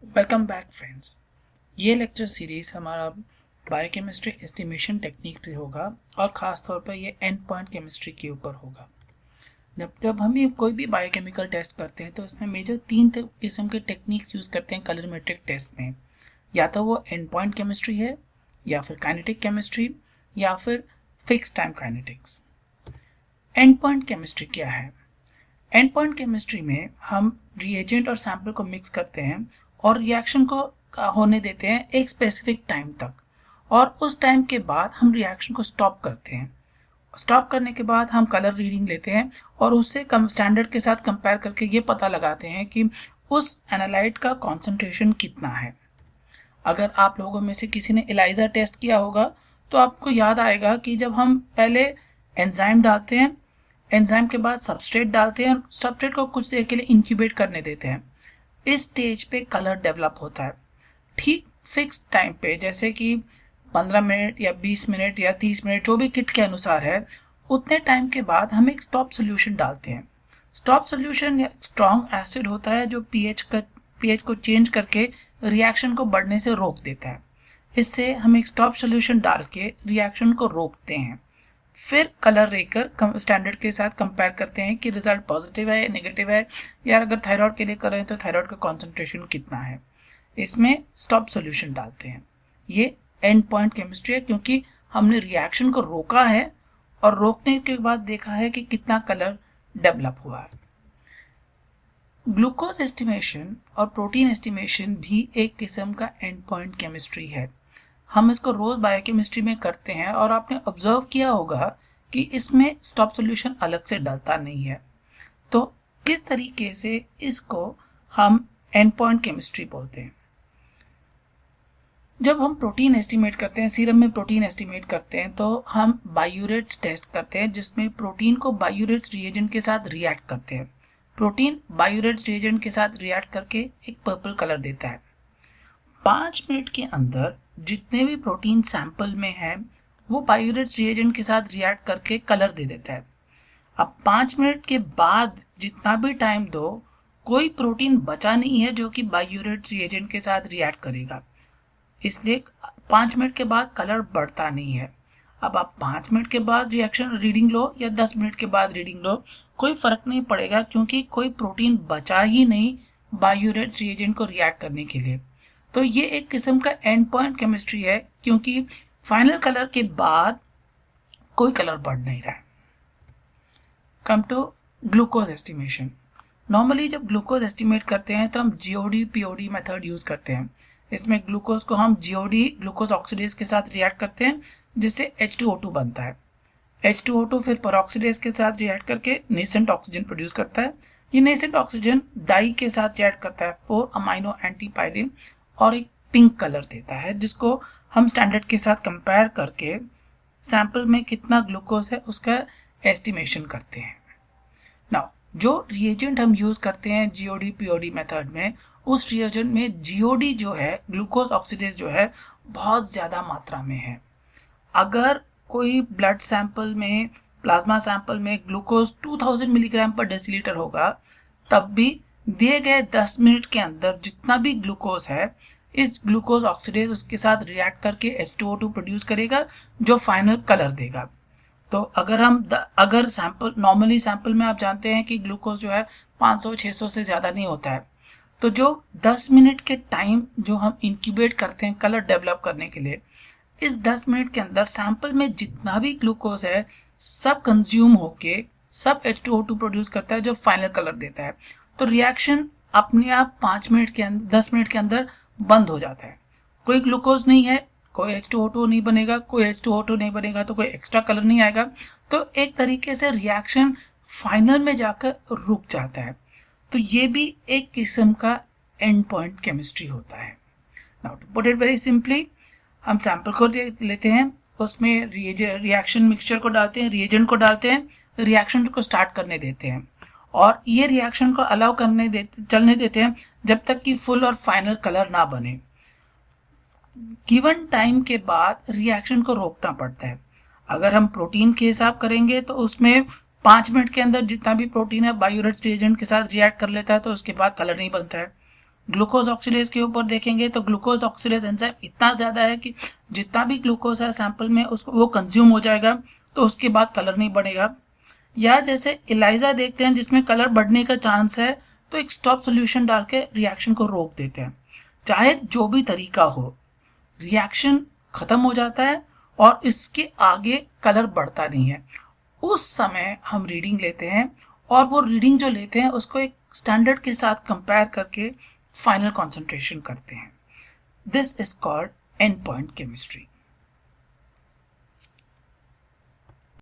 Welcome back friends. ये lecture series हमारा biochemistry estimation technique पे होगा और ख़ास तौर पर ये एंड पॉइंट केमिस्ट्री के ऊपर होगा। जब हम ये कोई भी बायोकेमिकल टेस्ट करते हैं तो इसमें मेजर तीन किस्म के टेक्निक्स यूज़ करते हैं कलरीमेट्रिक टेस्ट में। या तो वो एंड पॉइंट केमिस्ट्री है, या फिर काइनेटिक केमिस्ट्री, या फिर fix time kinetics. And point chemistry क्या है? एंड पॉइंट केमिस्ट्री में हम रिएजेंट और सैंपल को मिक्स करते हैं और रिएक्शन को होने देते हैं एक स्पेसिफिक टाइम तक, और उस टाइम के बाद हम रिएक्शन को स्टॉप करते हैं। स्टॉप करने के बाद हम कलर रीडिंग लेते हैं और उससे कम स्टैंडर्ड के साथ कंपेयर करके ये पता लगाते हैं कि उस एनालाइट का कॉन्सेंट्रेशन कितना है। अगर आप लोगों में से किसी ने एलाइजा टेस्ट किया होगा तो आपको याद आएगा कि जब हम पहले एंजाइम डालते हैं, एंजाइम के बाद सबस्ट्रेट डालते हैं और सबस्ट्रेट को कुछ देर के लिए इंक्यूबेट करने देते हैं, इस स्टेज पे कलर डेवलप होता है। ठीक फिक्स टाइम पे, जैसे कि 15 मिनट या 20 मिनट या 30 मिनट, जो भी किट के अनुसार है, उतने टाइम के बाद हम एक स्टॉप सोल्यूशन डालते हैं। स्टॉप सोल्यूशन स्ट्रॉन्ग एसिड होता है जो पीएच को चेंज करके रिएक्शन को बढ़ने से रोक देता है। इससे हम एक स्टॉप सोल्यूशन डाल के रिएक्शन को रोकते हैं। फिर कलर लेकर स्टैंडर्ड के साथ कंपेयर करते हैं कि रिजल्ट पॉजिटिव है या नेगेटिव है, या अगर थायराइड के लिए कर रहे हैं तो थायराइड का कॉन्सेंट्रेशन कितना है। इसमें स्टॉप सोल्यूशन डालते हैं। ये एंड पॉइंट केमिस्ट्री है, क्योंकि हमने रिएक्शन को रोका है और रोकने के बाद देखा है कि कितना कलर डेवलप हुआ है। ग्लूकोज एस्टिमेशन और प्रोटीन एस्टिमेशन भी एक किस्म का एंड पॉइंट केमिस्ट्री है। हम इसको रोज बायोकेमिस्ट्री में करते हैं और आपने ऑब्जर्व किया होगा कि इसमें स्टॉप सॉल्यूशन अलग से डलता नहीं है। तो किस तरीके से इसको हम एंड पॉइंट केमिस्ट्री बोलते हैं? जब हम प्रोटीन एस्टिमेट करते हैं, सीरम में प्रोटीन एस्टिमेट करते हैं, तो हम बायूरेट्स टेस्ट करते हैं, जिसमें प्रोटीन को बायूरेट्स रिएजेंट के साथ रिएक्ट करते हैं। प्रोटीन बायूरेट्स रिएजेंट के साथ रिएक्ट करके एक पर्पल कलर देता है। 5 मिनट के अंदर जितने भी प्रोटीन सैंपल में है वो बायूरेट्स रिएजेंट के साथ रिएक्ट करके कलर दे देता है। अब 5 मिनट के बाद जितना भी टाइम दो, कोई प्रोटीन बचा नहीं है जो कि बायूरेट्स रिएजेंट के साथ रिएक्ट करेगा, इसलिए 5 मिनट के बाद कलर बढ़ता नहीं है। अब आप 5 मिनट के बाद रिएक्शन रीडिंग लो या 10 मिनट के बाद रीडिंग लो, कोई फर्क नहीं पड़ेगा, क्योंकि कोई प्रोटीन बचा ही नहीं बायूरेट्स रिएजेंट को रिएक्ट करने के लिए। तो ये एक किस्म का एंड पॉइंट केमिस्ट्री है, क्योंकि फाइनल कलर के बाद कोई कलर बढ़ नहीं रहा है। Come to glucose estimation. Normally जब ग्लूकोज एस्टिमेट करते हैं तो हम जीओडी पीओडी मेथड यूज करते हैं। इसमें ग्लूकोज को हम जीओडी ग्लूकोज ऑक्सीडेज के साथ रिएक्ट करते हैं, जिससे H2O2 बनता है। H2O2 फिर परऑक्सीडेज के साथ रिएक्ट करके नेसेंट ऑक्सीजन प्रोड्यूस करता है। ये नेसेंट ऑक्सीजन डाई के साथ रिएक्ट करता है 4 अमाइनो एंटीपायरिन और एक पिंक कलर देता है, जिसको हम स्टैंडर्ड के साथ कंपेयर करके सैंपल में कितना ग्लूकोज है उसका एस्टिमेशन करते हैं। नाउ जो रिएजेंट हम यूज करते हैं जीओडी पीओडी मेथड में, उस रिएजेंट में जीओडी जो है, ग्लूकोज ऑक्सीडेज जो है, बहुत ज्यादा मात्रा में है। अगर कोई ब्लड सैंपल में, प्लाज्मा सैंपल में ग्लूकोज 2000 मिलीग्राम पर डेसीलीटर होगा, तब भी दिए गए 10 मिनट के अंदर जितना भी ग्लूकोज है, इस ग्लूकोज ऑक्सीडेज उसके साथ रिएक्ट करके H2O2 प्रोड्यूस करेगा, जो फाइनल कलर देगा। तो अगर सैंपल, नॉर्मली सैंपल में आप जानते हैं कि ग्लूकोज जो है 500-600 से ज्यादा नहीं होता है, तो जो 10 मिनट के टाइम जो हम इंक्यूबेट करते हैं कलर डेवलप करने के लिए, इस 10 मिनट के अंदर सैंपल में जितना भी ग्लूकोज है सब कंज्यूम होके सब H2O2 प्रोड्यूस करता है, जो फाइनल कलर देता है। तो रिएक्शन अपने आप 5 मिनट के अंदर, 10 मिनट के अंदर बंद हो जाता है। कोई ग्लूकोज नहीं है, कोई H2O2 नहीं बनेगा, कोई H2O2 नहीं बनेगा तो कोई एक्स्ट्रा कलर नहीं आएगा। तो एक तरीके से रिएक्शन फाइनल में जाकर रुक जाता है। तो ये भी एक किस्म का एंड पॉइंट केमिस्ट्री होता है। Now to put it very simply, हम सैंपल को लेते हैं, उसमें रिएक्शन मिक्सचर को डालते हैं, रिएजेंट को डालते हैं, रिएक्शन को स्टार्ट करने देते हैं, और ये रिएक्शन को अलाउ चलने देते हैं जब तक कि फुल और फाइनल कलर ना बने। गिवन टाइम के बाद रिएक्शन को रोकना पड़ता है। अगर हम प्रोटीन के हिसाब करेंगे तो उसमें 5 मिनट के अंदर जितना भी प्रोटीन है बायूरेट्स रिएजेंट के साथ रिएक्ट कर लेता है, तो उसके बाद कलर नहीं बनता है। ग्लूकोज ऑक्सीडेज के ऊपर देखेंगे तो ग्लूकोज ऑक्सीडेज एंजाइम इतना ज़्यादा है कि जितना भी ग्लूकोज है सैंपल में उसको वो कंज्यूम हो जाएगा, तो उसके बाद कलर नहीं बढ़ेगा। या जैसे इलाइजा देखते हैं जिसमें कलर बढ़ने का चांस है, तो एक स्टॉप सोल्यूशन डाल के रिएक्शन को रोक देते हैं। चाहे जो भी तरीका हो, रिएक्शन खत्म हो जाता है और इसके आगे कलर बढ़ता नहीं है। उस समय हम रीडिंग लेते हैं और वो रीडिंग जो लेते हैं उसको एक स्टैंडर्ड के साथ कंपेयर करके फाइनल कॉन्सेंट्रेशन करते हैं। This is called and point chemistry.